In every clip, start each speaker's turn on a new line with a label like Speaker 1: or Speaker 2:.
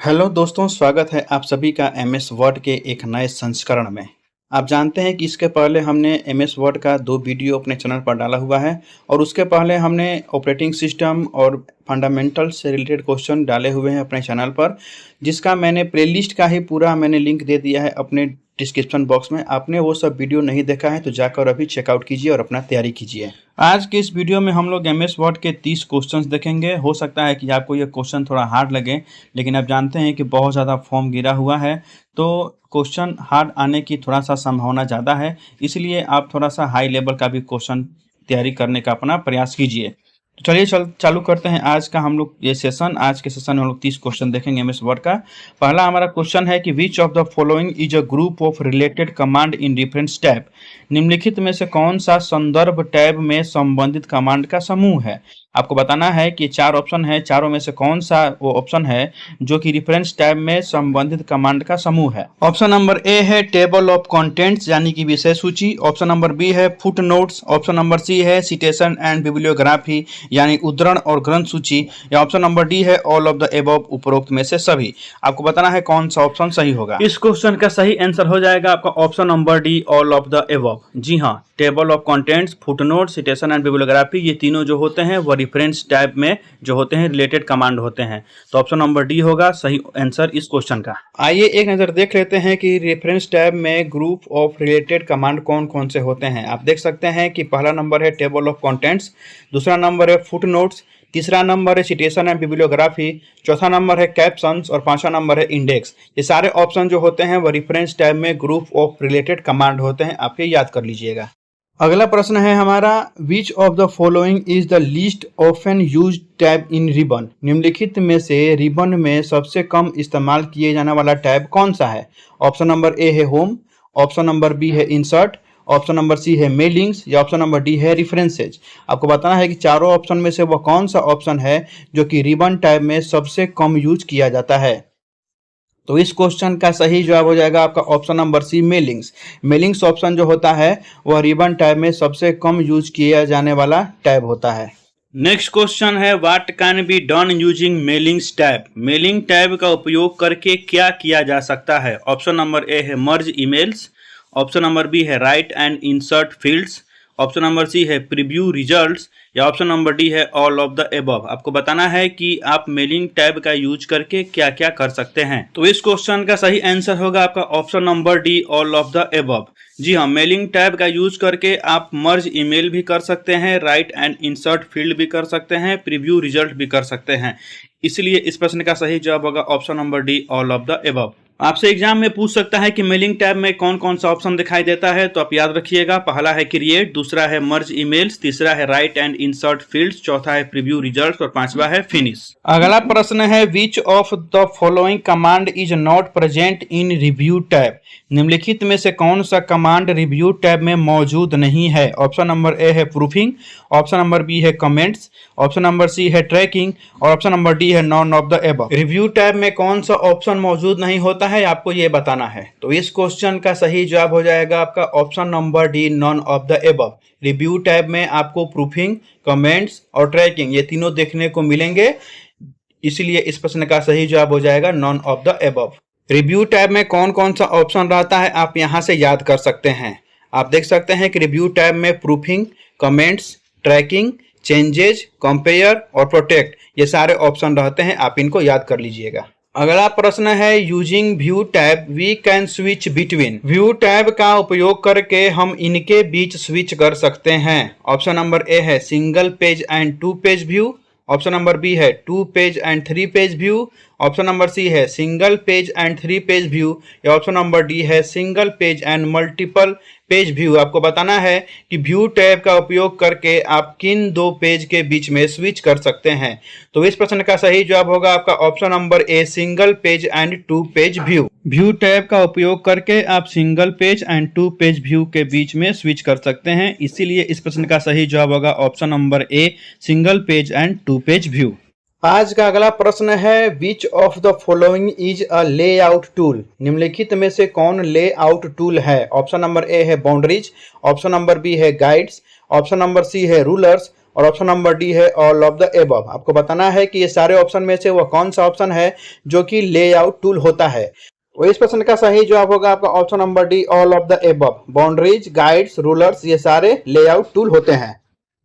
Speaker 1: Hello दोस्तों, स्वागत है आप सभी का एमएस वर्ड के एक नए संस्करण में। आप जानते हैं कि इसके पहले हमने एमएस वर्ड का 2 वीडियो अपने चैनल पर डाला हुआ है और उसके पहले हमने ऑपरेटिंग सिस्टम और फंडामेंटल से रिलेटेड क्वेश्चन डाले हुए हैं अपने चैनल पर, जिसका मैंने प्लेलिस्ट का ही पूरा मैंने लिंक दे दिया है अपने डिस्क्रिप्शन बॉक्स में। आपने वो सब वीडियो नहीं देखा है तो जाकर अभी चेकआउट कीजिए और अपना तैयारी कीजिए। आज के इस वीडियो में हम लोग एमएस वर्ड के 30 क्वेश्चंस देखेंगे। हो सकता है कि आपको ये क्वेश्चन थोड़ा हार्ड लगे, लेकिन आप जानते हैं कि बहुत ज़्यादा फॉर्म गिरा हुआ है तो क्वेश्चन हार्ड आने की थोड़ा सा संभावना ज़्यादा है, इसलिए आप थोड़ा सा हाई लेवल का भी क्वेश्चन तैयारी करने का अपना प्रयास कीजिए। तो चलिए चालू करते हैं आज का हम लोग ये सेशन। आज के सेशन में हम लोग 30 क्वेश्चन देखेंगे एमएस वर्ड का। पहला हमारा क्वेश्चन है कि विच of the following is a group of related command in reference tab. निम्नलिखित में से कौन सा संदर्भ टैब में संबंधित कमांड का समूह है। आपको बताना है कि 4 ऑप्शन है, चारों में से कौन सा वो ऑप्शन है जो कि रेफरेंस टैब में संबंधित कमांड का समूह है। ऑप्शन नंबर ए है टेबल ऑफ कंटेंट्स यानी कि विषय सूची। ऑप्शन नंबर बी है foot notes. Option number C है सिटेशन एंड बिब्लियोग्राफी यानी उद्धरण और ग्रंथ सूची। या ऑप्शन नंबर डी है ऑल ऑफ द एबव, उपरोक्त में से सभी। आपको बताना है कौन सा ऑप्शन सही होगा। इस क्वेश्चन का सही आंसर हो जाएगा आपका option number D, all of the above. जी हाँ, table of contents, footnote, citation and bibliography ये तीनों जो होते हैं वो रेफरेंस टैब में जो होते हैं रिलेटेड कमांड होते हैं। तो ऑप्शन नंबर डी होगा सही आंसर इस क्वेश्चन का। आइए एक नजर देख लेते हैं कि रेफरेंस टैब में ग्रुप ऑफ रिलेटेड कमांड कौन कौन से होते हैं। आप देख सकते हैं कि पहला नंबर है टेबल ऑफ कंटेंट्स, दूसरा नंबर है फुटनोट्स, तीसरा नंबर है सिटेशन एंड बिब्लियोग्राफी, चौथा नंबर है कैप्शंस और पांचवा नंबर है इंडेक्स। ये सारे ऑप्शन जो होते हैं वो रेफरेंस टैब में ग्रुप ऑफ रिलेटेड कमांड होते हैं। आप ये याद कर लीजिएगा। अगला प्रश्न है हमारा, विच of the following is the least often used tab in ribbon. निम्नलिखित में से रिबन में सबसे कम इस्तेमाल किए जाने वाला टैब कौन सा है। ऑप्शन नंबर ए है होम, ऑप्शन नंबर बी है इंसर्ट, ऑप्शन नंबर सी है मेलिंग्स या ऑप्शन नंबर डी है रेफरेंसेज। आपको बताना है कि चारों ऑप्शन में से वह कौन सा ऑप्शन है जो कि रिबन टैब में सबसे कम यूज किया जाता है। तो इस क्वेश्चन का सही जवाब हो जाएगा आपका ऑप्शन नंबर सी, मेलिंग्स। मेलिंग्स ऑप्शन जो होता है वह रिबन टैब में सबसे कम यूज किया जाने वाला टैब होता है। नेक्स्ट क्वेश्चन है, what can be done using mailings tab. Mailing tab का उपयोग करके क्या किया जा सकता है। ऑप्शन नंबर ए है merge emails, option number B है write and insert fields, option number C है प्रीव्यू रिजल्ट्स या ऑप्शन नंबर डी है ऑल ऑफ द एबव। आपको बताना है कि आप मेलिंग टैब का यूज करके क्या क्या कर सकते हैं। तो इस क्वेश्चन का सही आंसर होगा आपका option number D, all of the above. जी हाँ, मेलिंग टैब का यूज करके आप मर्ज ईमेल भी कर सकते हैं, राइट एंड इंसर्ट फील्ड भी कर सकते हैं, प्रीव्यू रिजल्ट भी कर सकते हैं। इसलिए इस प्रश्न का सही जवाब होगा option number D, all of the above. आपसे एग्जाम में पूछ सकता है कि मेलिंग टैब में कौन कौन सा ऑप्शन दिखाई देता है, तो आप याद रखिएगा। पहला है क्रिएट, दूसरा है मर्ज ईमेल्स, तीसरा है राइट एंड इंसर्ट फील्ड्स, चौथा है प्रीव्यू रिजल्ट्स और पांचवा है फिनिश। अगला प्रश्न है, which of the following command is not present in review tab. निम्नलिखित में से कौन सा कमांड रिव्यू टैब में मौजूद नहीं है। ऑप्शन नंबर ए है प्रूफिंग, ऑप्शन नंबर बी है कमेंट्स, ऑप्शन नंबर सी है ट्रैकिंग और ऑप्शन नंबर डी है none of the above. Review tab में कौन सा ऑप्शन मौजूद नहीं होता है आपको ये बताना है। तो इस क्वेश्चन का सही जवाब हो जाएगा आपका option number D, none of the above. Review tab में आपको प्रूफिंग, कमेंट्स और ट्रैकिंग ये तीनों देखने को मिलेंगे, इसलिए इस प्रश्न का सही जवाब हो जाएगा none of the above. Review tab में कौन कौन सा ऑप्शन रहता है आप यहां से याद कर सकते हैं। आप देख सकते हैं कि रिव्यू टैब में proofing, comments, tracking, changes, compare और प्रोटेक्ट ये सारे ऑप्शन रहते हैं। आप इनको याद कर लीजिएगा। अगला प्रश्न है, using view tab we can switch between. View tab का उपयोग करके हम इनके बीच स्विच कर सकते हैं। ऑप्शन नंबर ए है single page and 2 page view, option number B है 2 page and 3 page view, option number C है single page and 3 page view या ऑप्शन नंबर डी है single page and multiple page view. आपको बताना है कि view tab का उपयोग करके आप किन 2 पेज के बीच में स्विच कर सकते हैं। तो इस प्रश्न का सही जवाब होगा आपका option number A, single page and 2 page view. View tab का उपयोग करके आप single page and 2 page view के बीच में स्विच कर सकते हैं, इसीलिए इस प्रश्न का सही जवाब होगा option number A, single page and 2 page view. आज का अगला प्रश्न है, which of the following is a layout tool. निम्नलिखित में से कौन लेआउट टूल है। ऑप्शन नंबर ए है बाउंड्रीज, ऑप्शन नंबर बी है गाइड्स, ऑप्शन नंबर सी है रूलर्स, और ऑप्शन नंबर डी है ऑल ऑफ द एबव। आपको बताना है कि ये सारे ऑप्शन में से वह कौन सा ऑप्शन है जो कि लेआउट टूल होता है। तो इस प्रश्न का सही जवाब होगा आपका option number D all of the above. Boundaries, guides, rulers ये सारे लेआउट टूल होते हैं।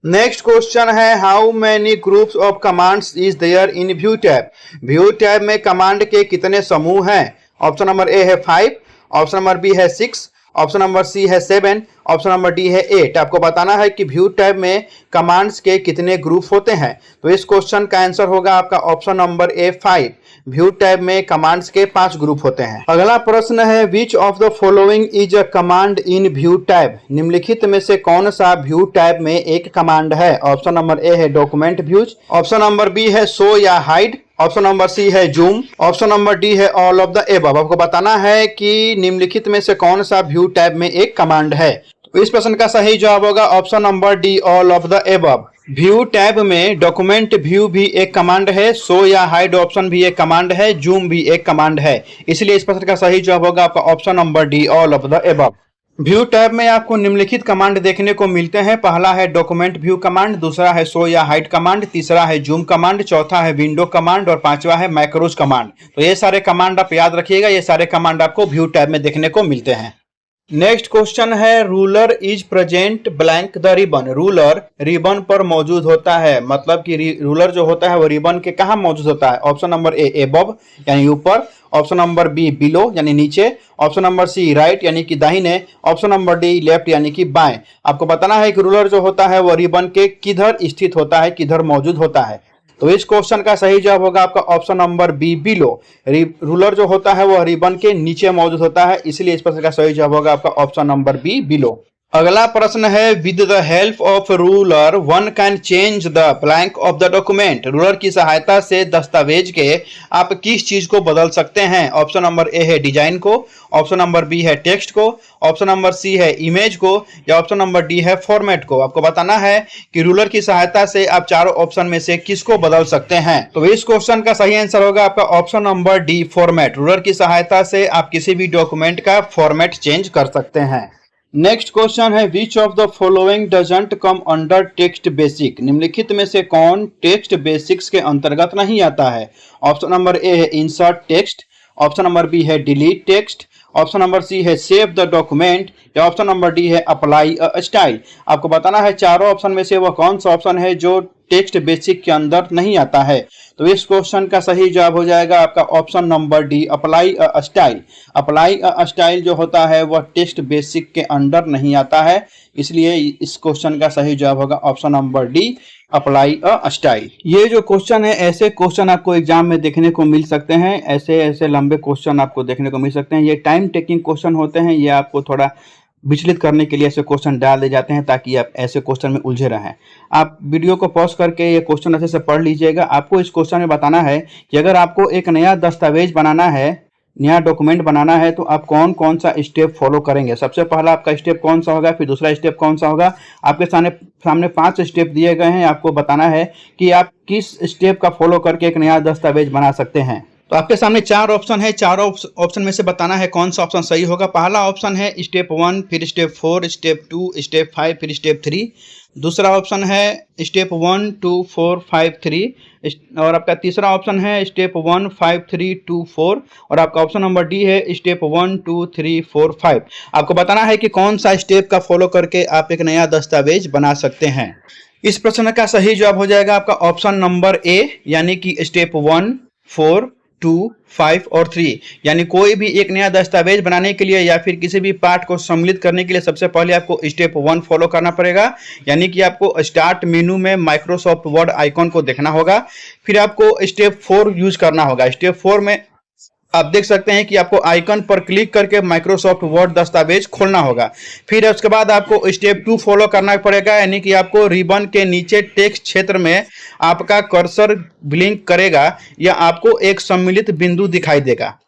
Speaker 1: नेक्स्ट क्वेश्चन है how many groups of commands is there in view tab. View tab में कमांड के कितने समूह हैं? ऑप्शन नंबर ए है 5, ऑप्शन नंबर बी है 6, ऑप्शन नंबर सी है 7, ऑप्शन नंबर डी है 8। आपको बताना है कि व्यू टैब में कमांड्स के कितने ग्रुप होते हैं। तो इस क्वेश्चन का आंसर होगा आपका ऑप्शन नंबर ए 5। व्यू टैब में कमांड्स के 5 ग्रुप होते हैं। अगला प्रश्न है which of the following is a command in view tab. निम्नलिखित में से कौन सा व्यू टैब में एक कमांड है? ऑप्शन नंबर ए है document views, option number B है शो या हाइड, ऑप्शन नंबर सी है जूम, ऑप्शन नंबर डी है ऑल ऑफ द एबव। आपको बताना है कि निम्नलिखित में से कौन सा व्यू टैब में एक कमांड है। तो इस प्रश्न का सही जवाब होगा option number D all of the above. View tab में डॉक्यूमेंट व्यू भी एक कमांड है, शो या हाइड ऑप्शन भी एक कमांड है, जूम भी एक कमांड है। इसलिए इस प्रश्न का सही जवाब होगा आपका option number D all of the above. View tab में आपको निम्नलिखित कमांड देखने को मिलते हैं। पहला है डॉक्यूमेंट व्यू कमांड, दूसरा है शो या हाइड कमांड, तीसरा है जूम कमांड, चौथा है विंडो कमांड और पांचवा है मैक्रोज कमांड। तो ये सारे कमांड आप याद रखिएगा, ये सारे कमांड आपको व्यू टैब में देखने को मिलते हैं। नेक्स्ट क्वेश्चन है ruler is present blank the ribbon. Ruler ribbon पर मौजूद होता है, मतलब कि रूलर जो होता है वो रिबन के कहाँ मौजूद होता है? ऑप्शन नंबर ए एबव यानी ऊपर, ऑप्शन नंबर बी बिलो यानी नीचे, ऑप्शन नंबर सी राइट यानी कि दाहिने, ऑप्शन नंबर डी लेफ्ट यानी कि बाएं। आपको बताना है कि रूलर जो होता है वो रिबन के किधर स्थित होता है, किधर मौजूद होता है। तो इस क्वेश्चन का सही जवाब होगा आपका option number be below. Ruler जो होता है वो रिबन के नीचे मौजूद होता है, इसलिए इस प्रश्न का सही जवाब होगा आपका ऑप्शन नंबर बी बिलो। अगला प्रश्न है with the help of ruler one can change the blank of the document. Ruler की सहायता से दस्तावेज के आप किस चीज को बदल सकते हैं? ऑप्शन नंबर ए है डिजाइन को, ऑप्शन नंबर बी है टेक्स्ट को, ऑप्शन नंबर सी है इमेज को या ऑप्शन नंबर डी है फॉर्मेट को। आपको बताना है कि रूलर की सहायता से आप चारों ऑप्शन में से किसको बदल सकते हैं। तो इस क्वेश्चन का सही आंसर होगा आपका option number D format. Ruler की सहायता से आप किसी भी डॉक्यूमेंट का फॉर्मेट चेंज कर सकते हैं। नेक्स्ट क्वेश्चन है which of the following doesn't come under text basic. निम्नलिखित में से कौन टेक्स्ट बेसिक्स के अंतर्गत नहीं आता है? ऑप्शन नंबर ए है insert text, option number B है delete text, option number C है सेव द डॉक्यूमेंट या ऑप्शन नंबर डी है अप्लाई अ स्टाइल। आपको बताना है चारों ऑप्शन में से वह कौन सा ऑप्शन है जो टेक्स्ट बेसिक के अंदर नहीं आता है। तो इस क्वेश्चन का सही जवाब हो जाएगा आपका option number D apply a style. Apply a style जो होता है वह टेक्स्ट बेसिक के अंदर नहीं आता है, इसलिए इस क्वेश्चन का सही जवाब होगा option number D apply a style. ये जो क्वेश्चन है ऐसे क्वेश्चन आपको एग्जाम में देखने को मिल सकते हैं, ऐसे लंबे क्वेश्चन आपको देखने को मिल सकते हैं। ये टाइम टेकिंग क्वेश्चन होते हैं, ये आपको थोड़ा विचलित करने के लिए ऐसे क्वेश्चन डाल दिए जाते हैं ताकि आप ऐसे क्वेश्चन में उलझे रहें। आप वीडियो को पॉज करके ये क्वेश्चन अच्छे से पढ़ लीजिएगा। आपको इस क्वेश्चन में बताना है कि अगर आपको एक नया दस्तावेज बनाना है, नया डॉक्यूमेंट बनाना है, तो आप कौन कौन सा स्टेप फॉलो करेंगे। सबसे पहला आपका स्टेप कौन सा होगा, फिर दूसरा स्टेप कौन सा होगा। आपके सामने 5 स्टेप दिए गए हैं। आपको बताना है कि आप किस स्टेप का फॉलो करके एक नया दस्तावेज बना सकते हैं। तो आपके सामने 4 ऑप्शन है, चारों ऑप्शन में से बताना है कौन सा ऑप्शन सही होगा। पहला ऑप्शन है स्टेप 1, फिर स्टेप 4, स्टेप 2, स्टेप 5, फिर स्टेप 3। दूसरा ऑप्शन है स्टेप 1, 2, 4, 5, 3 और आपका तीसरा ऑप्शन है स्टेप 1, 5, 3, 2, 4 और आपका ऑप्शन नंबर डी है स्टेप 1, 2, 3, 4, 5। आपको बताना है कि कौन सा स्टेप का फॉलो करके आप एक नया दस्तावेज बना सकते हैं। इस प्रश्न का सही जवाब हो जाएगा आपका ऑप्शन नंबर ए यानी कि स्टेप 1, 4, 2, 5 और 3। यानी कोई भी एक नया दस्तावेज बनाने के लिए या फिर किसी भी पार्ट को सम्मिलित करने के लिए सबसे पहले आपको स्टेप 1 फॉलो करना पड़ेगा, यानी कि आपको स्टार्ट मेनू में माइक्रोसॉफ्ट वर्ड आइकॉन को देखना होगा। फिर आपको स्टेप 4 यूज करना होगा। स्टेप 4 में आप देख सकते हैं कि आपको आइकन पर क्लिक करके माइक्रोसॉफ्ट वर्ड दस्तावेज खोलना होगा। फिर उसके बाद आपको स्टेप 2 फॉलो करना पड़ेगा, यानी कि आपको रिबन के नीचे टेक्स्ट क्षेत्र में आपका कर्सर ब्लिंक करेगा या आपको एक सम्मिलित बिंदु दिखाई देगा।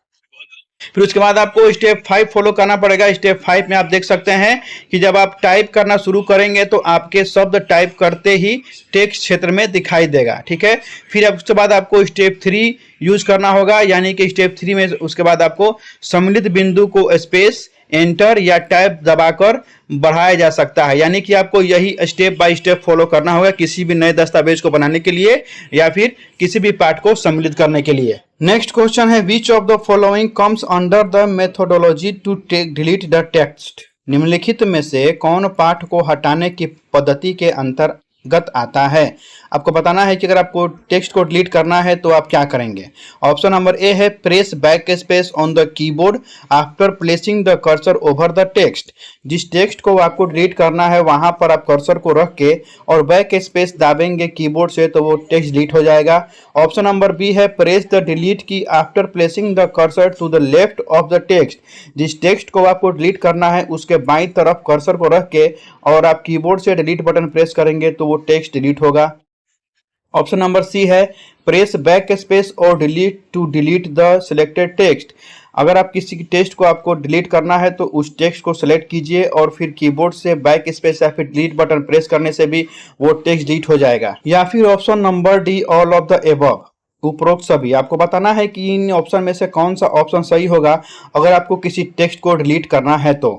Speaker 1: फिर उसके बाद आपको स्टेप 5 फॉलो करना पड़ेगा। स्टेप 5 में आप देख सकते हैं कि जब आप टाइप करना शुरू करेंगे तो आपके शब्द टाइप करते ही टेक्स्ट क्षेत्र में दिखाई देगा, ठीक है। फिर उसके बाद आपको स्टेप 3 यूज करना होगा, यानी कि स्टेप 3 में उसके बाद आपको सम्मिलित बिंदु को स्पेस एंटर या टैब दबाकर बढ़ाया जा सकता है। यानी कि आपको यही स्टेप बाय स्टेप फॉलो करना होगा किसी भी नए दस्तावेज को बनाने के लिए या फिर किसी भी पार्ट को सम्मिलित करने के लिए। नेक्स्ट क्वेश्चन है, which of the following comes under the methodology to delete the text. निम्नलिखित में से कौन पाठ को हटाने की पद्धति के अंतर्गत आता है। आपको बताना है कि अगर आपको टेक्स्ट को डिलीट करना है तो आप क्या करेंगे। ऑप्शन नंबर ए है, press back space on the keyboard after placing the cursor over the text. जिस टेक्स्ट को आपको डिलीट करना है वहां पर आप कर्सर को रख के और बैक स्पेस दाबेंगे कीबोर्ड से तो वो टेक्स्ट डिलीट हो जाएगा। ऑप्शन नंबर बी है, press the delete key after placing the cursor to the left of the text. जिस टेक्स्ट को आपको डिलीट करना है उसके बाईं तरफ कर्सर को रख के और आप कीबोर्ड से डिलीट बटन प्रेस करेंगे तो वो टेक्स्ट डिलीट होगा। ऑप्शन नंबर सी है, प्रेस बैक स्पेस और delete to delete the selected text. अगर आप किसी टेक्स्ट को आपको डिलीट करना है तो उस टेक्स्ट को सिलेक्ट कीजिए और फिर कीबोर्ड से बैक स्पेस या फिर डिलीट बटन प्रेस करने से भी वो टेक्स्ट डिलीट हो जाएगा। या फिर option number D, all of the above, उपरोक्त सभी। आपको बताना है कि इन ऑप्शन में से कौन सा ऑप्शन सही होगा अगर आपको किसी टेक्स्ट को डिलीट करना है तो।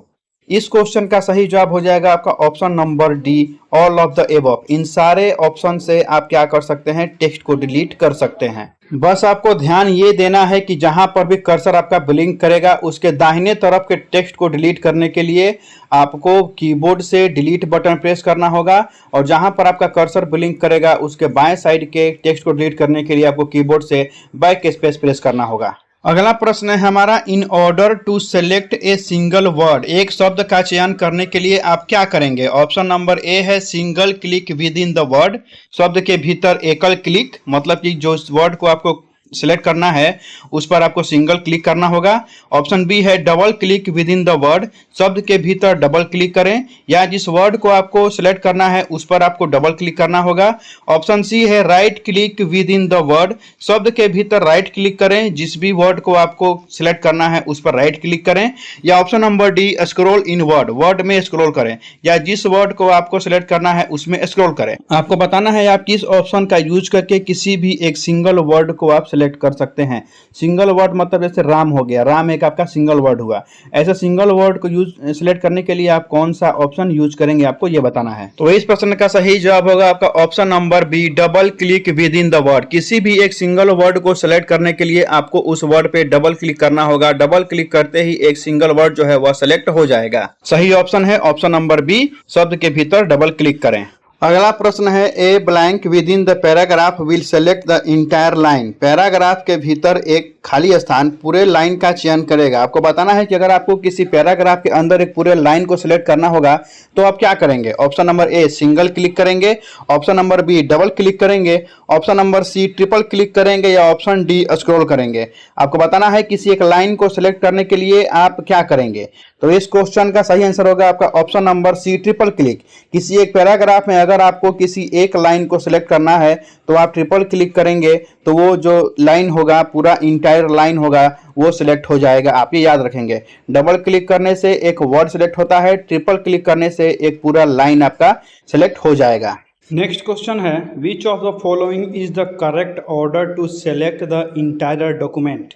Speaker 1: इस क्वेश्चन का सही जवाब हो जाएगा आपका option number D, all of the above. इन सारे ऑप्शन से आप क्या कर सकते हैं, टेक्स्ट को डिलीट कर सकते हैं। बस आपको ध्यान ये देना है कि जहां पर भी कर्सर आपका ब्लिंक करेगा उसके दाहिने तरफ के टेक्स्ट को डिलीट करने के लिए आपको कीबोर्ड से डिलीट बटन प्रेस करना होगा और जहां पर आपका कर्सर ब्लिंक करेगा उसके बाएं साइड के टेक्स्ट को डिलीट करने के लिए आपको कीबोर्ड से बैक स्पेस प्रेस करना होगा। अगला प्रश्न है हमारा, in order to select a single word, एक शब्द का चयन करने के लिए आप क्या करेंगे। ऑप्शन नंबर ए है, single click within the word, शब्द के भीतर एकल क्लिक, मतलब कि जो वर्ड को आपको सिलेक्ट करना है उस पर आपको सिंगल क्लिक करना होगा। ऑप्शन बी है, double click within the word, शब्द के भीतर डबल क्लिक करें या जिस वर्ड को आपको सिलेक्ट करना है उस पर आपको डबल क्लिक करना होगा। ऑप्शन सी है, right click within the word, शब्द के भीतर राइट क्लिक करें, जिस भी वर्ड को आपको सिलेक्ट करना है उस पर राइट क्लिक करें। या ऑप्शन नंबर डी, स्क्रॉल इन वर्ड, वर्ड में स्क्रॉल करें या जिस वर्ड को आपको सिलेक्ट करना है उसमें स्क्रॉल करें। आपको बताना है आप किस ऑप्शन का यूज करके किसी भी एक सिंगल वर्ड को आप सिलेक्ट कर सकते हैं। सिंगल वर्ड मतलब जैसे राम हो गया, राम एक आपका सिंगल वर्ड हुआ। ऐसे सिंगल वर्ड को यूज सिलेक्ट करने के लिए आप कौन सा ऑप्शन यूज करेंगे आपको ये बताना है। तो इस प्रश्न का सही जवाब होगा आपका option number B, double click within the word. किसी भी एक सिंगल वर्ड को सिलेक्ट करने के लिए आपको उस वर्ड पे डबल क्लिक करना होगा। डबल क्लिक करते ही एक सिंगल वर्ड जो है वह सिलेक्ट हो जाएगा। सही ऑप्शन है ऑप्शन नंबर बी, शब्द के भीतर डबल क्लिक करें। अगला प्रश्न है, a blank within the paragraph will select the entire line. Paragraph के भीतर एक खाली स्थान पूरे लाइन का चयन करेगा। आपको बताना है कि अगर आपको किसी पैराग्राफ के अंदर एक पूरे लाइन को सिलेक्ट करना होगा तो आप क्या करेंगे। Option number A, single click करेंगे। Option number B, double click करेंगे। Option number C, triple click करेंगे या ऑप्शन डी, स्क्रॉल करेंगे। आपको बताना है किसी एक लाइन को सिलेक्ट करने के लिए आप क्या करेंगे। तो इस क्वेश्चन का सही आंसर होगा आपका option number C, triple click. किसी एक पैराग्राफ में अगर आपको किसी एक लाइन को सिलेक्ट करना है तो आप ट्रिपल क्लिक करेंगे तो वो जो लाइन होगा, पूरा इंटायर लाइन होगा, वो सिलेक्ट हो जाएगा। आप ये याद रखेंगे, डबल क्लिक करने से एक वर्ड सिलेक्ट होता है, ट्रिपल क्लिक करने से एक पूरा लाइन आपका सिलेक्ट हो जाएगा। नेक्स्ट क्वेश्चन है, which of the following is the correct order to select the entire document.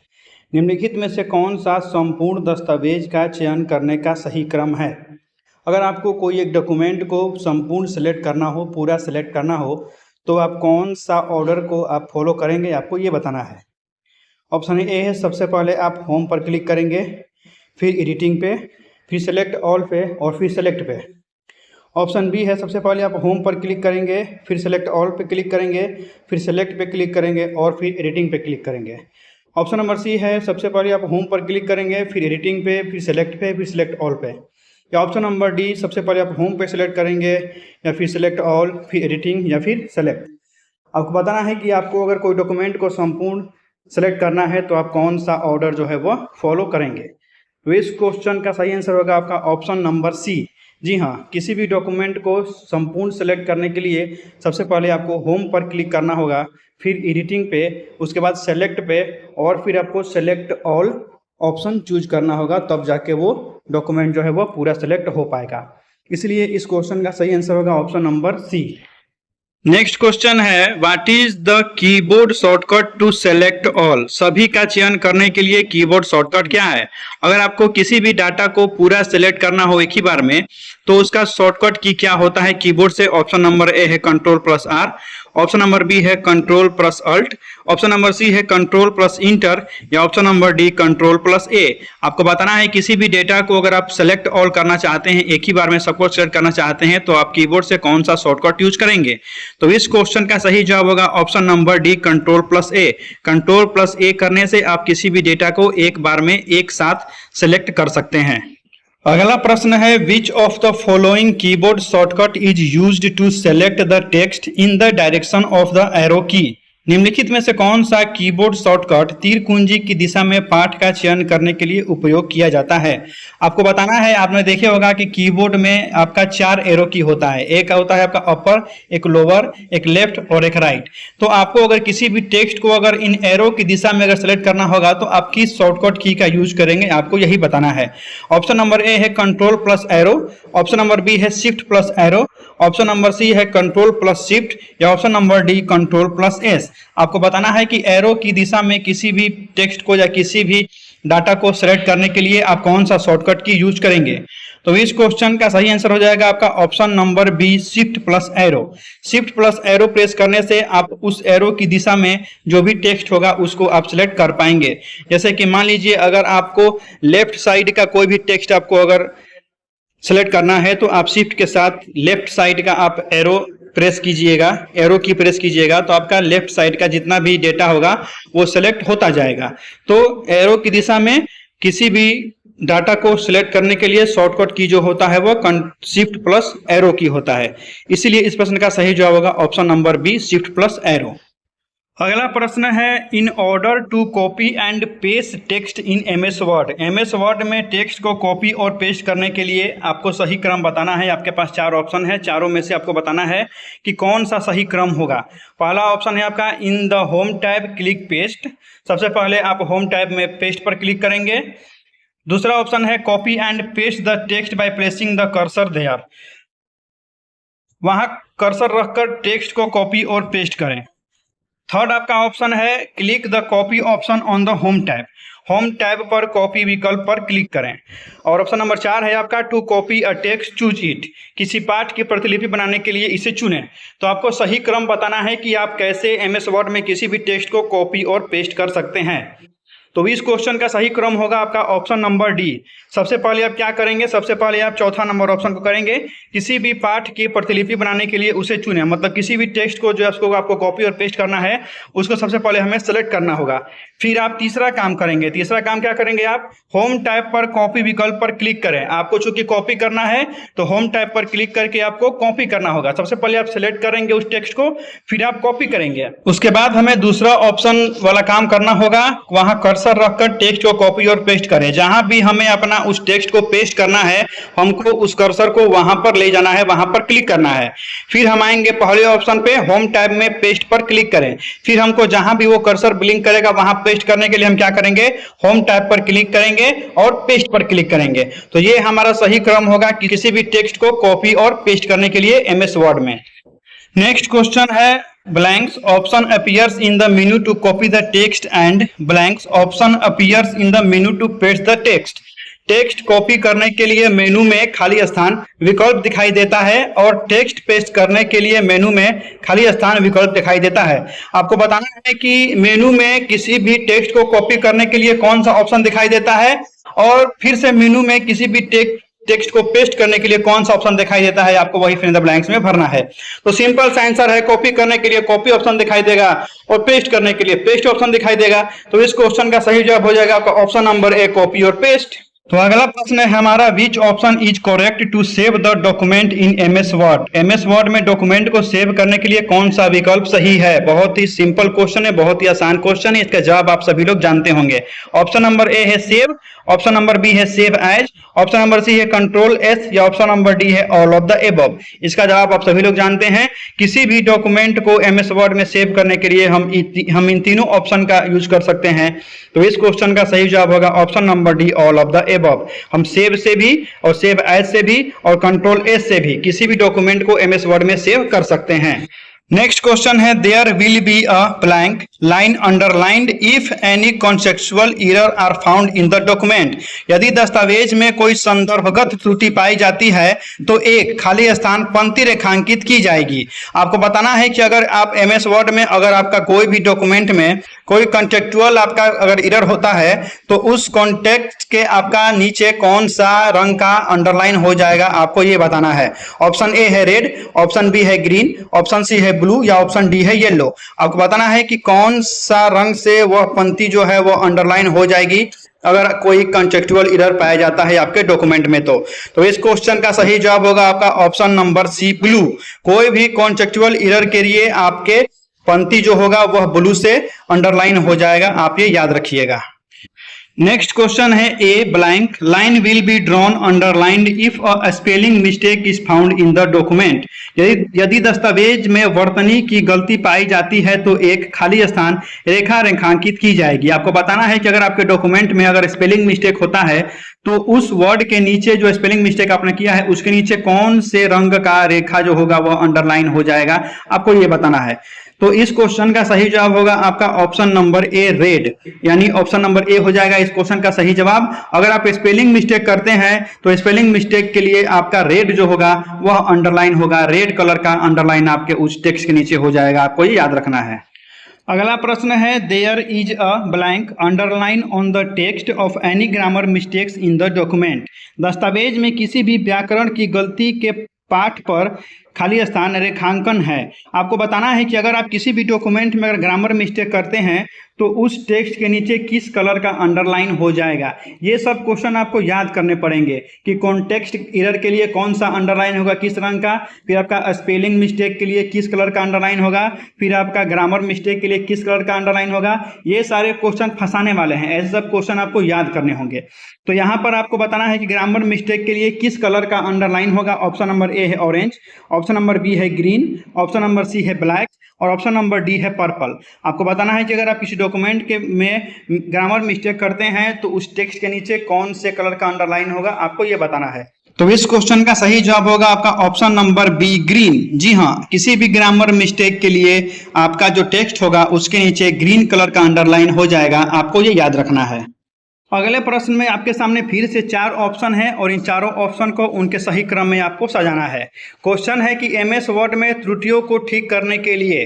Speaker 1: निम्नलिखित में से कौन सा संपूर्ण दस्तावेज का चयन करने का सही क्रम है। अगर आपको कोई एक डॉक्यूमेंट को संपूर्ण सेलेक्ट करना हो, पूरा सेलेक्ट करना हो, तो आप कौन सा ऑर्डर को आप फॉलो करेंगे आपको ये बताना है। ऑप्शन ए है, सबसे पहले आप होम पर क्लिक करेंगे, फिर एडिटिंग पे, फिर सेलेक्ट ऑल पे और फिर सेलेक्ट पे। ऑप्शन बी है, सबसे पहले आप होम पर क्लिक करेंगे, फिर सेलेक्ट ऑल पे क्लिक करेंगे, फिर सेलेक्ट पे क्लिक करेंगे और फिर एडिटिंग पे क्लिक करेंगे। ऑप्शन नंबर सी है, सबसे पहले आप होम पर क्लिक करेंगे, फिर एडिटिंग पे, फिर सेलेक्ट पे, फिर सेलेक्ट ऑल पे। या ऑप्शन नंबर डी, सबसे पहले आप होम पे सेलेक्ट करेंगे या फिर सेलेक्ट ऑल, फिर एडिटिंग या फिर सेलेक्ट। आपको बताना है कि आपको अगर कोई डॉक्यूमेंट को संपूर्ण सेलेक्ट करना है तो आप कौन सा ऑर्डर जो है वो फॉलो करेंगे। तो इस क्वेश्चन का सही आंसर होगा आपका ऑप्शन नंबर सी। जी हाँ, किसी भी डॉक्यूमेंट को संपूर्ण सेलेक्ट करने के लिए सबसे पहले आपको होम पर क्लिक करना होगा, फिर एडिटिंग पे, उसके बाद सेलेक्ट पे और फिर आपको सेलेक्ट ऑल ऑप्शन चूज करना होगा, तब जाके वो डॉक्यूमेंट जो है वो पूरा सेलेक्ट हो पाएगा। इसलिए इस क्वेश्चन का सही आंसर होगा option number C. Next question है what is the keyboard shortcut to select all. सभी का चयन करने के लिए कीबोर्ड शॉर्टकट क्या है। अगर आपको किसी भी डाटा को पूरा सेलेक्ट करना हो एक ही बार में तो उसका शॉर्टकट की क्या होता है कीबोर्ड से। ऑप्शन नंबर ए है control plus R, option number B है control plus alt, option number C है कंट्रोल प्लस इंटर या option number D control plus A. आपको बताना है किसी भी डेटा को अगर आप सेलेक्ट ऑल करना चाहते हैं, एक ही बार में सबको सेलेक्ट करना चाहते हैं, तो आप कीबोर्ड से कौन सा शॉर्टकट यूज करेंगे। तो इस क्वेश्चन का सही जवाब होगा option number D control plus A. Control plus A करने से आप किसी भी डेटा को एक बार में एक साथ सेलेक्ट कर सकते हैं। अगला प्रश्न है which of the following keyboard shortcut is used to select the text in the direction of the arrow key. निम्नलिखित में से कौन सा कीबोर्ड शॉर्टकट तीर कुंजी की दिशा में पाठ का चयन करने के लिए उपयोग किया जाता है। आपको बताना है, आपने देखे होगा कि कीबोर्ड में आपका 4 एरो की होता है। एक होता है आपका अपर, एक लोअर, एक लेफ्ट और एक राइट। तो आपको अगर किसी भी टेक्स्ट को अगर इन एरो की दिशा में अगर सेलेक्ट करना होगा तो आप किस शॉर्टकट की का यूज करेंगे, आपको यही बताना है। ऑप्शन नंबर ए है control plus arrow, option number B है shift plus arrow, option number C है कंट्रोल प्लस शिफ्ट या option number D control plus S. आपको बताना है कि एरो की दिशा में किसी भी टेक्स्ट को या किसी भी डाटा को सेलेक्ट करने के लिए आप कौन सा शॉर्टकट की यूज करेंगे। तो इस क्वेश्चन का सही आंसर हो जाएगा आपका option number B shift plus arrow. Shift plus arrow press करने से आप उस एरो की दिशा में जो भी टेक्स्ट होगा उसको आप सिलेक्ट कर पाएंगे। जैसे कि मान लीजिए अगर आपको लेफ्ट साइड का कोई भी टेक्स्ट आपको अगर सेलेक्ट करना है तो आप शिफ्ट के साथ लेफ्ट साइड का आप एरो प्रेस कीजिएगा, एरो की प्रेस कीजिएगा तो आपका लेफ्ट साइड का जितना भी डेटा होगा वो सेलेक्ट होता जाएगा। तो एरो की दिशा में किसी भी डाटा को सिलेक्ट करने के लिए शॉर्टकट की जो होता है वो शिफ्ट प्लस एरो की होता है। इसीलिए इस प्रश्न का सही जवाब होगा option number B shift plus arrow. अगला प्रश्न है in order to copy and paste text in MS Word. MS Word में टेक्स्ट को कॉपी और पेस्ट करने के लिए आपको सही क्रम बताना है। आपके पास 4 ऑप्शन है, चारों में से आपको बताना है कि कौन सा सही क्रम होगा। पहला ऑप्शन है आपका in the home tab click paste. सबसे पहले आप होम टैब में पेस्ट पर क्लिक करेंगे। दूसरा ऑप्शन है copy and paste the text by placing the cursor there. वहां कर्सर रखकर टेक्स्ट को कॉपी और पेस्ट करें। थर्ड आपका ऑप्शन है click the copy option on the home tab. Home tab पर कॉपी विकल्प पर क्लिक करें। और ऑप्शन नंबर 4 है आपका to copy a text choose it. किसी पाठ की प्रतिलिपि बनाने के लिए इसे चुनें। तो आपको सही क्रम बताना है कि आप कैसे एमएस वर्ड में किसी भी टेक्स्ट को कॉपी और पेस्ट कर सकते हैं। तो इस क्वेश्चन का सही क्रम होगा आपका ऑप्शन नंबर डी। सबसे पहले आप क्या करेंगे, सबसे पहले आप चौथा नंबर ऑप्शन को करेंगे। किसी भी पाठ की प्रतिलिपि बनाने के लिए उसे चुनें, मतलब किसी भी टेक्स्ट को जो आपको कॉपी और पेस्ट करना है उसको सबसे पहले हमें सेलेक्ट करना होगा। फिर आप तीसरा काम करेंगे। तीसरा काम क्या करेंगे, आप होम टैब पर कॉपी विकल्प पर क्लिक करें। आपको चूंकि कॉपी करना है तो होम टैब पर क्लिक करके आपको कॉपी करना होगा। सबसे पहले आप सेलेक्ट करेंगे उस टेक्स्ट को, फिर आप कॉपी करेंगे। उसके बाद हमें दूसरा ऑप्शन वाला काम करना होगा, वहां कर्सर रखकर टेक्स्ट को कॉपी और पेस्ट करें। जहां भी हमें अपना उस टेक्स्ट को पेस्ट करना है हमको उस कर्सर को वहां पर ले जाना है, वहां पर क्लिक करना है। फिर हम आएंगे पहले ऑप्शन पे, होम टैब में पेस्ट पर क्लिक करें। फिर हमको जहां भी वो कर्सर ब्लिंक करेगा वहां पेस्ट करने के लिए हम क्या करेंगे, होम टैब पर क्लिक करेंगे और पेस्ट पर क्लिक करेंगे। तो ये हमारा सही क्रम होगा कि किसी भी टेक्स्ट को कॉपी और पेस्ट करने के लिए एमएस वर्ड में। नेक्स्ट क्वेश्चन है blanks option appears in the menu to copy the text and blanks option appears in the menu to paste the text। Text copy करने के लिए मेनू में खाली स्थान विकल्प दिखाई देता है और टेक्स्ट पेस्ट करने के लिए मेनू में खाली स्थान विकल्प दिखाई देता है। आपको बताना है कि मेनू में किसी भी टेक्स्ट को कॉपी करने के लिए कौन सा ऑप्शन दिखाई देता है और फिर से मेनू में किसी भी टेक्स्ट को पेस्ट करने के लिए कौन सा ऑप्शन दिखाई देता है, आपको वही फिल इन द ब्लैंक्स में भरना है। तो सिंपल सा आंसर है, कॉपी करने के लिए कॉपी ऑप्शन दिखाई देगा और पेस्ट करने के लिए पेस्ट ऑप्शन दिखाई देगा। तो इस क्वेश्चन का सही जवाब हो जाएगा आपका ऑप्शन नंबर ए कॉपी और पेस्ट। तो अगला प्रश्न है हमारा which option is correct to save the document in MS Word. MS Word में डॉक्यूमेंट को सेव करने के लिए कौन सा विकल्प सही है। बहुत ही सिंपल क्वेश्चन है, बहुत ही आसान क्वेश्चन है, इसका जवाब आप सभी लोग जानते होंगे। ऑप्शन नंबर ए है सेव, ऑप्शन नंबर बी है save as, option number C है कंट्रोल एस या ऑप्शन नंबर डी है ऑल ऑफ द एबव। इसका जवाब आप सभी लोग जानते हैं। किसी भी डॉक्यूमेंट को एमएस वर्ड में सेव करने के लिए हम इन तीनों ऑप्शन का यूज कर सकते हैं। तो इस क्वेश्चन का सही जवाब होगा option number D all of the above. हम सेव से भी और सेव एज से भी और कंट्रोल एस से भी किसी भी डॉक्यूमेंट को एमएस वर्ड में सेव कर सकते हैं। नेक्स्ट क्वेश्चन है there will be a blank line underlined if any conceptual error are found in the document. यदि दस्तावेज में कोई संदर्भगत त्रुटि पाई जाती है तो एक खाली स्थान पंक्ति रेखांकित की जाएगी। आपको बताना है कि अगर आप एमएस वर्ड में अगर आपका कोई भी डॉक्यूमेंट में कोई कॉन्टेक्चुअल आपका अगर एरर होता है तो उस कॉन्टेक्ट के आपका नीचे कौन सा रंग का अंडरलाइन हो जाएगा, आपको ये बताना है। ऑप्शन ए है रेड, ऑप्शन बी है ग्रीन, ऑप्शन सी है ब्लू या ऑप्शन डी है येलो। आपको बताना है कि कौन सा रंग से वह पंक्ति जो है वो अंडरलाइन हो जाएगी अगर कोई कॉन्टेक्चुअल एरर पाया जाता है आपके डॉक्यूमेंट में। तो इस क्वेश्चन का सही जवाब होगा आपका ऑप्शन नंबर सी ब्लू। कोई भी कॉन्टेक्चुअल एरर के लिए आपके पंक्ति जो होगा वह ब्लू से अंडरलाइन हो जाएगा, आप ये याद रखिएगा। नेक्स्ट क्वेश्चन है a blank line will be drawn underlined if a spelling mistake is found in the document. यदि दस्तावेज में वर्तनी की गलती पाई जाती है तो एक खाली स्थान रेखा रेखांकित की जाएगी। आपको बताना है कि अगर आपके डॉक्यूमेंट में अगर स्पेलिंग मिस्टेक होता है तो उस वर्ड के नीचे जो स्पेलिंग मिस्टेक आपने किया है उसके नीचे कौन से रंग का रेखा जो होगा वह अंडरलाइन हो जाएगा, आपको ये बताना है। तो इस क्वेश्चन का सही जवाब होगा आपका ऑप्शन नंबर ए रेड, यानी ऑप्शन नंबर ए हो जाएगा इस क्वेश्चन का सही जवाब। अगर आप स्पेलिंग मिस्टेक करते हैं तो स्पेलिंग मिस्टेक के लिए आपका रेड जो होगा वह अंडरलाइन होगा, रेड कलर का अंडरलाइन आपके उस टेक्स्ट के नीचे हो जाएगा, आपको ये याद रखना है। अगला प्रश्न है there is a blank underline on the text of any grammar mistakes in the document. दस्तावेज में किसी भी व्याकरण की गलती के पाठ पर खाली स्थान रेखांकन है। आपको बताना है कि अगर आप किसी भी डॉक्यूमेंट में अगर ग्रामर मिस्टेक करते हैं तो उस टेक्स्ट के नीचे किस कलर का अंडरलाइन हो जाएगा। ये सब क्वेश्चन आपको याद करने पड़ेंगे कि कॉन्टेक्स्ट एरर के लिए कौन सा अंडरलाइन होगा, किस रंग का, फिर आपका स्पेलिंग मिस्टेक के लिए किस कलर का अंडरलाइन होगा, फिर आपका ग्रामर मिस्टेक के लिए किस कलर का अंडरलाइन होगा। ये सारे क्वेश्चन फंसाने वाले हैं, ऐसे सब क्वेश्चन आपको याद करने होंगे। तो यहाँ पर आपको बताना है कि ग्रामर मिस्टेक के लिए किस कलर का अंडरलाइन होगा। ऑप्शन नंबर ए है ऑरेंज, ऑप्शन नंबर बी है ग्रीन, ऑप्शन नंबर सी है ब्लैक और ऑप्शन नंबर डी है पर्पल। आपको बताना है कि अगर आप किसी डॉक्यूमेंट के में ग्रामर मिस्टेक करते हैं तो उस टेक्स्ट के नीचे कौन से कलर का अंडरलाइन होगा, आपको ये बताना है। तो इस क्वेश्चन का सही जवाब होगा आपका ऑप्शन नंबर बी ग्रीन। जी हाँ, किसी भी ग्रामर मिस्टेक के लिए आपका जो टेक्स्ट होगा उसके नीचे ग्रीन कलर का अंडरलाइन हो जाएगा, आपको ये याद रखना है। अगले प्रश्न में आपके सामने फिर से 4 ऑप्शन है और इन चारों ऑप्शन को उनके सही क्रम में आपको सजाना है। क्वेश्चन है कि एमएस वर्ड में त्रुटियों को ठीक करने के लिए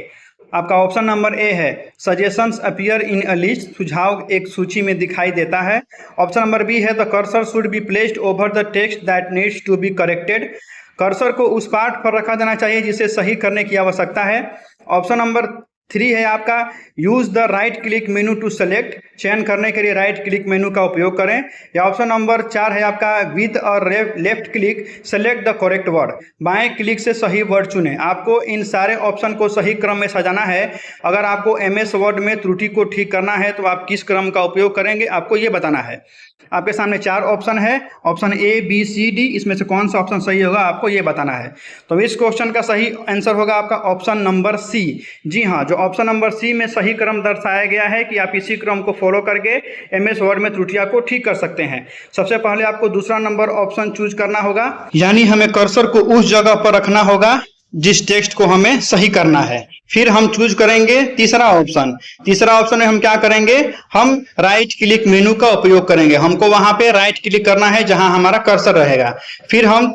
Speaker 1: आपका ऑप्शन नंबर ए है suggestions appear in a list, सुझाव एक सूची में दिखाई देता है। ऑप्शन नंबर बी है the cursor should be placed over the text that needs to be corrected, cursor को उस पाठ पर रखा जाना चाहिए जिसे सही करने की आवश्यकता है। ऑप्शन नंबर 3 है आपका use the right click menu to select, चयन करने के लिए राइट क्लिक मेनू का उपयोग करें। या ऑप्शन नंबर 4 है आपका विद और left click select the correct word, बाएं क्लिक से सही वर्ड चुनें। आपको इन सारे ऑप्शन को सही क्रम में सजाना है। अगर आपको एमएस वर्ड में त्रुटि को ठीक करना है तो आप किस क्रम का उपयोग करेंगे, आपको ये बताना है। आपके सामने 4 ऑप्शन है, option A B C D, इसमें से कौन सा ऑप्शन सही होगा आपको ये बताना है। तो इस क्वेश्चन का सही आंसर होगा आपका ऑप्शन नंबर सी। जी हाँ, जो ऑप्शन नंबर सी में सही क्रम दर्शाया गया है कि आप इसी क्रम को फॉलो करके एमएस वर्ड में त्रुटियां को ठीक कर सकते हैं। सबसे पहले आपको दूसरा नंबर ऑप्शन चूज करना होगा, यानी हमें कर्सर को उस जगह पर रखना होगा जिस टेक्स्ट को हमें सही करना है। फिर हम चूज करेंगे तीसरा ऑप्शन। तीसरा ऑप्शन में हम क्या करेंगे, हम राइट क्लिक मेनू का उपयोग करेंगे। हमको वहां पे राइट क्लिक करना है जहां हमारा कर्सर रहेगा। फिर हम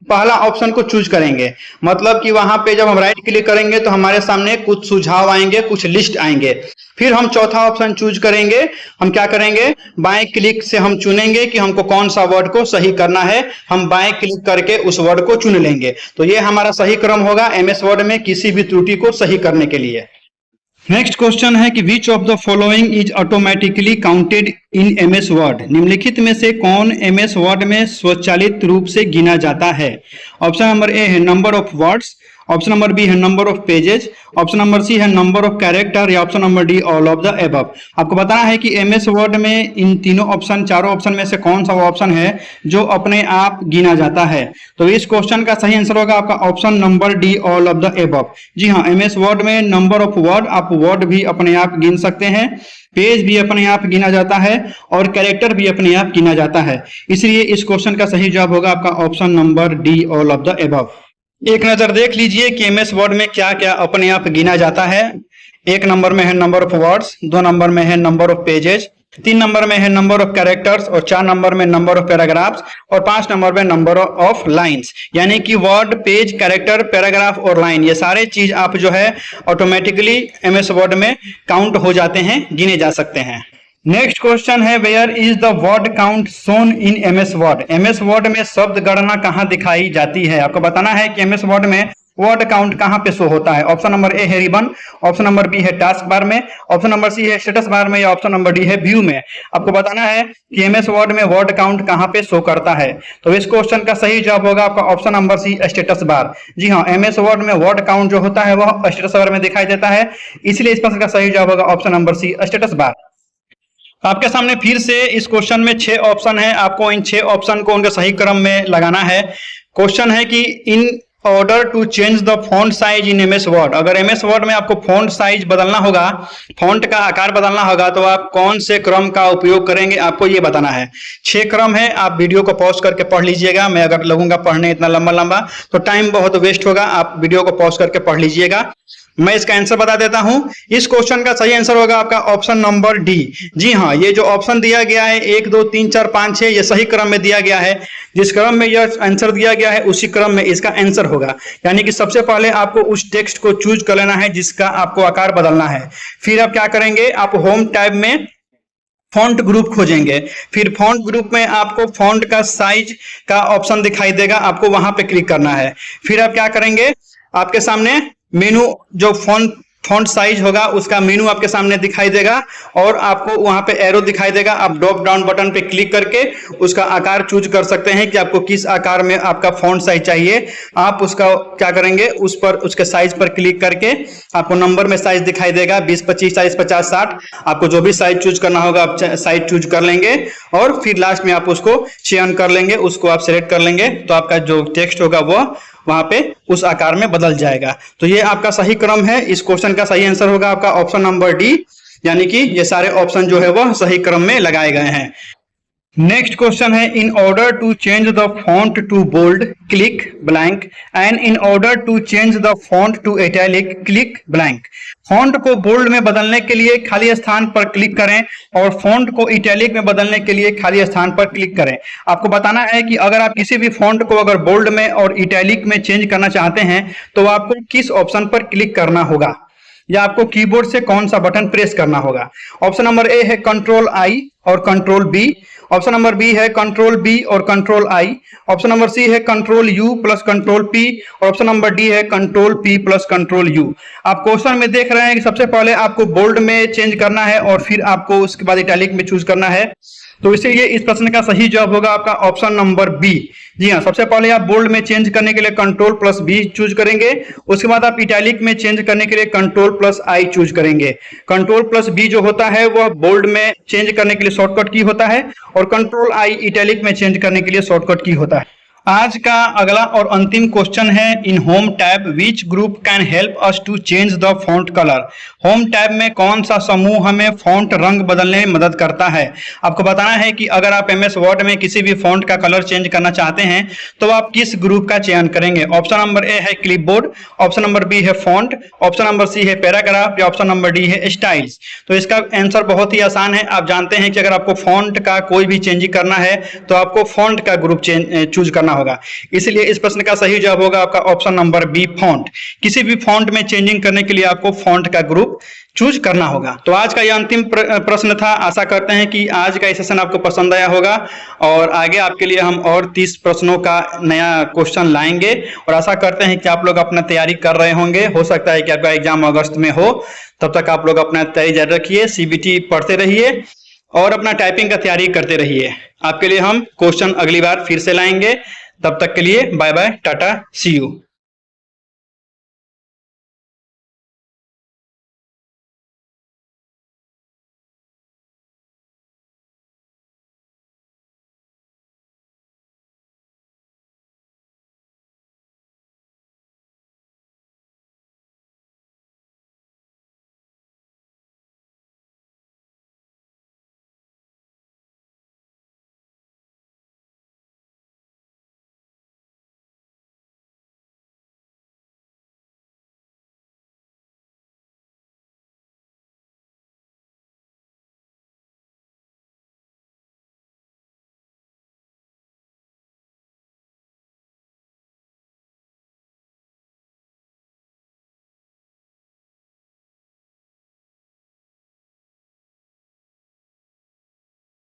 Speaker 1: पहला ऑप्शन को चूज करेंगे, मतलब कि वहां पे जब हम राइट क्लिक करेंगे तो हमारे सामने कुछ सुझाव आएंगे, कुछ लिस्ट आएंगे। फिर हम चौथा ऑप्शन चूज करेंगे। हम क्या करेंगे, बाएं क्लिक से हम चुनेंगे कि हमको कौन सा वर्ड को सही करना है। हम बाएं क्लिक करके उस वर्ड को चुन लेंगे। तो ये हमारा सही क्रम होगा एमएस वर्ड में किसी भी त्रुटि को सही करने के लिए। नेक्स्ट क्वेश्चन है कि विच of the following is automatically counted in MS word. निम्नलिखित में से कौन एमएस वर्ड में स्वचालित रूप से गिना जाता है। ऑप्शन नंबर ए है number of words, option number B है number of pages, option number C है नंबर ऑफ कैरेक्टर या option number D all of the above. आपको बताना है कि एमएस वर्ड में इन तीनों ऑप्शन, चारों ऑप्शन में से कौन सा वो ऑप्शन है जो अपने आप गिना जाता है। तो इस क्वेश्चन का सही आंसर होगा आपका option number D all of the above. जी हाँ, एमएस वर्ड में नंबर ऑफ वर्ड, आप वर्ड भी अपने आप गिन सकते हैं, पेज भी अपने आप गिना जाता है और कैरेक्टर भी अपने आप गिना जाता है। इसलिए इस क्वेश्चन का सही जवाब होगा आपका option number D all of the above. एक नज़र देख लीजिए कि एमएस वर्ड में क्या क्या अपने आप गिना जाता है। एक नंबर में है नंबर ऑफ वर्ड्स, 2 नंबर में है नंबर ऑफ पेजेज, 3 नंबर में है नंबर ऑफ कैरेक्टर्स और 4 नंबर में नंबर ऑफ पैराग्राफ्स और 5 नंबर में नंबर ऑफ लाइंस। यानी कि वर्ड, पेज, कैरेक्टर, पैराग्राफ और लाइन, ये सारे चीज आप जो है ऑटोमेटिकली एमएस वर्ड में काउंट हो जाते हैं, गिने जा सकते हैं। नेक्स्ट क्वेश्चन है, where is the word count shown in MS Word. MS Word में शब्द गणना कहाँ दिखाई जाती है। आपको बताना है कि एमएस वर्ड में वर्ड काउंट कहाँ पे शो होता है। ऑप्शन नंबर ए है रिबन, ऑप्शन नंबर बी है टास्क बार में, ऑप्शन नंबर सी है स्टेटस बार में या ऑप्शन नंबर डी है व्यू में। आपको बताना है कि एमएस वर्ड में वर्ड काउंट कहाँ पे शो करता है। तो इस क्वेश्चन का सही जवाब होगा आपका option number C, status bar. जी हाँ, एमएस वर्ड में वर्ड काउंट जो होता है वह स्टेटस बार में दिखाई देता है, इसलिए इस प्रश्न का सही जवाब होगा option number C, status bar. आपके सामने फिर से इस क्वेश्चन में 6 ऑप्शन है, आपको इन 6 ऑप्शन को उनके सही क्रम में लगाना है। क्वेश्चन है कि in order to change the font size in MS Word, अगर एमएस वर्ड में आपको फॉन्ट साइज बदलना होगा, फॉन्ट का आकार बदलना होगा, तो आप कौन से क्रम का उपयोग करेंगे, आपको ये बताना है। 6 क्रम है, आप वीडियो को पॉज करके पढ़ लीजिएगा। मैं अगर लगूंगा पढ़ने इतना लंबा लंबा तो टाइम बहुत वेस्ट होगा, आप वीडियो को पॉज करके पढ़ लीजिएगा। मैं इसका आंसर बता देता हूं। इस क्वेश्चन का सही आंसर होगा आपका ऑप्शन नंबर डी। जी हाँ, ये जो ऑप्शन दिया गया है 1 2 3 4 5 6, ये सही क्रम में दिया गया है। जिस क्रम में यह आंसर दिया गया है उसी क्रम में इसका आंसर होगा। यानी कि सबसे पहले आपको उस टेक्स्ट को चूज कर लेना है जिसका आपको आकार बदलना है। फिर आप क्या करेंगे, आप होम टैब में फॉन्ट ग्रुप खोजेंगे, फिर फॉन्ट ग्रुप में आपको फॉन्ट का साइज का ऑप्शन दिखाई देगा, आपको वहां पे क्लिक करना है। फिर आप क्या करेंगे, आपके सामने मेनू जो फॉन्ट साइज होगा उसका मेनू आपके सामने दिखाई देगा और आपको वहां पे एरो दिखाई देगा। आप ड्रॉप डाउन बटन पे क्लिक करके उसका आकार चूज कर सकते हैं कि आपको किस आकार में आपका फॉन्ट साइज चाहिए। आप उसका क्या करेंगे, उस पर उसके साइज पर क्लिक करके आपको नंबर में साइज दिखाई देगा, 20 25 40 50 60। आपको जो भी साइज चूज करना होगा आप साइज चूज कर लेंगे और फिर लास्ट में आप उसको चयन कर लेंगे, उसको आप सेलेक्ट कर लेंगे, तो आपका जो टेक्स्ट होगा वो वहां पे उस आकार में बदल जाएगा। तो ये आपका सही क्रम है। इस क्वेश्चन का सही आंसर होगा आपका ऑप्शन नंबर डी, यानी कि ये सारे ऑप्शन जो है वह सही क्रम में लगाए गए हैं। नेक्स्ट क्वेश्चन है, in order to change the font to bold click blank and in order to change the font to italic click blank. Font को बोल्ड में बदलने के लिए खाली स्थान पर क्लिक करें और फॉन्ट को इटैलिक में बदलने के लिए खाली स्थान पर क्लिक करें। आपको बताना है कि अगर आप किसी भी फॉन्ट को अगर बोल्ड में और इटैलिक में चेंज करना चाहते हैं तो आपको किस ऑप्शन पर क्लिक करना होगा या आपको कीबोर्ड से कौन सा बटन प्रेस करना होगा। ऑप्शन नंबर ए है कंट्रोल आई और control B, option number B है कंट्रोल बी और control I, option number C है control U plus control P और ऑप्शन नंबर डी है control P plus control U. आप क्वेश्चन में देख रहे हैं कि सबसे पहले आपको बोल्ड में चेंज करना है और फिर आपको उसके बाद इटैलिक में चूज करना है, तो इसीलिए इस प्रश्न का सही जवाब होगा आपका ऑप्शन नंबर बी। जी हाँ, सबसे पहले आप बोल्ड में चेंज करने के लिए कंट्रोल प्लस बी चूज करेंगे, उसके बाद आप इटैलिक में चेंज करने के लिए कंट्रोल प्लस आई चूज करेंगे। कंट्रोल प्लस बी जो होता है वह बोल्ड में चेंज करने के लिए शॉर्टकट की होता है और कंट्रोल आई इटैलिक में चेंज करने के लिए शॉर्टकट की होता है। आज का अगला और अंतिम क्वेश्चन है, in home tab which group can help us to change the font colour. Home tab में कौन सा समूह हमें फॉन्ट रंग बदलने में मदद करता है। आपको बताना है कि अगर आप एमएस वर्ड में किसी भी फॉन्ट का कलर चेंज करना चाहते हैं तो आप किस ग्रुप का चयन करेंगे। ऑप्शन नंबर ए है क्लिपबोर्ड, ऑप्शन नंबर बी है फॉन्ट, ऑप्शन नंबर सी है पैराग्राफ या ऑप्शन नंबर डी है स्टाइल्स। तो इसका आंसर बहुत ही आसान है। आप जानते हैं कि अगर आपको फॉन्ट का कोई भी चेंजिंग करना है तो आपको फॉन्ट का ग्रुप चूज करना होगा, इसलिए इस प्रश्न का सही जवाब होगा आपका ऑप्शन नंबर बी फॉन्ट। किसी भी फॉन्ट में चेंजिंग करने के लिए आपको फॉन्ट का ग्रुप चूज करना होगा। तो आज का यह अंतिम प्रश्न था। आशा करते हैं कि आज का सेशन आपको पसंद आया होगा और आगे आपके लिए हम और 30 प्रश्नों का नया क्वेश्चन लाएंगे और आशा करते हैं कि आप लोग अपना तैयारी कर रहे होंगे। हो सकता है कि आपका एग्जाम अगस्त में हो, तब तक आप लोग अपना तैयारी जारी रखिए, सीबीटी पढ़ते रहिए और अपना टाइपिंग का तैयारी करते रहिए। आपके लिए हम क्वेश्चन अगली बार फिर से लाएंगे। तब तक के लिए bye bye, tata, see you.